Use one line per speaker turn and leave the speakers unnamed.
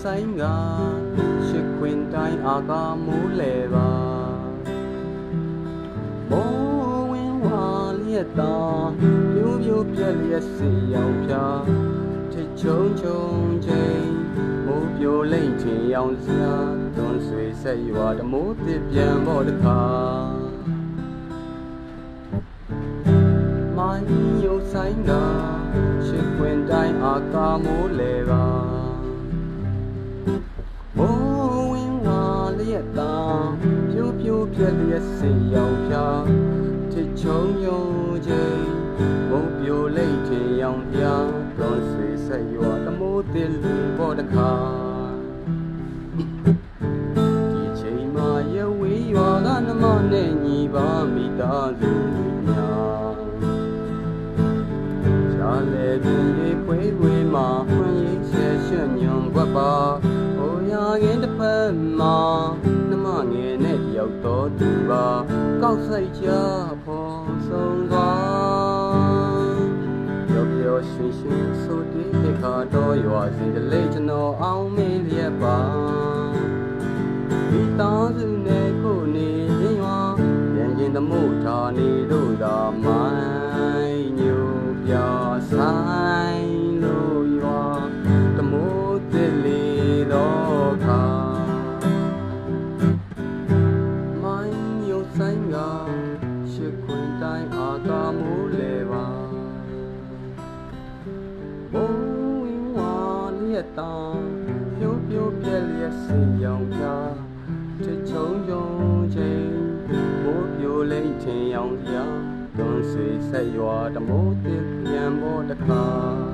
ဆိုင်ကရှစ်ခွင်တိုင်းအာကာမိုးလေပါမိုးဝင်ဝါလျက်သာပြိုးပြိုးပြက်လျက်စီရောင်ဖြာထချုံချုံချင်းမိုးပြိုလိမ့်ချင်ရောင်စရာတွန်းဆွေဆက်ရွာတမိုးတစ်ပြန်ပေါ်တခါမိုင်းရုပ်ဆိုင်ကရှစ်ခွင်တိုင်းအာကာမိုးလေပါမိုးဝင်ဝါလျက်သာပြိုးပြိုးပြက်လျက်စီရောင်ဖြာထချုံယုံချင်းမိုးပြိုလိမ့်ချင်ရောင်ပြတွန်းဆွေဆက်ရွာတမိုးတစ်ပေါ်တခါဒီချိန်မှာရဝေးရွာကနှမနဲ့ညီပါမိသားစုများရှားလေပြင်းလေးခွေးခွေးမှာဖွင့်ရေးဆဲရွှံ့ညွန်ွက်ပါဟိုရခင်တစ်ဖက်မှာနှမငယ်နဲ့တယောက်တော်သူပါကောက်ဆိုင်ချဖို့ဆုံးသွားပျော်ပျော်ရွှင်ရွှင်ဆိုတီးတဲ့ခါတော့ရွာစီတလေးကျွန်တော်အောင်မင်းလျက်ပါမိသားစုနဲ့ကိုနေရင်ရွာပြန်ရင်သမို့ထားနေတို့သာမိုင်းညိုပြဆိုင်လို့ရွာတမိုးတစ်လီတော့ခါမိုင်းညိုဆိုင်ကရှစ်ခွင်တိုင်းအာကာမိုးလေပါဘုံဝင်ဝါလျက်တောင်ပြိုးပြိုးပြက်လျက်စီရောင်ပြထချုံယုံချင်းမိုးပြိုလိမ့်ချင်ရောင်ပြတွန်းဆွေဆက်ရွာတမိုးတစ်ပြန်ပေါ်တခါ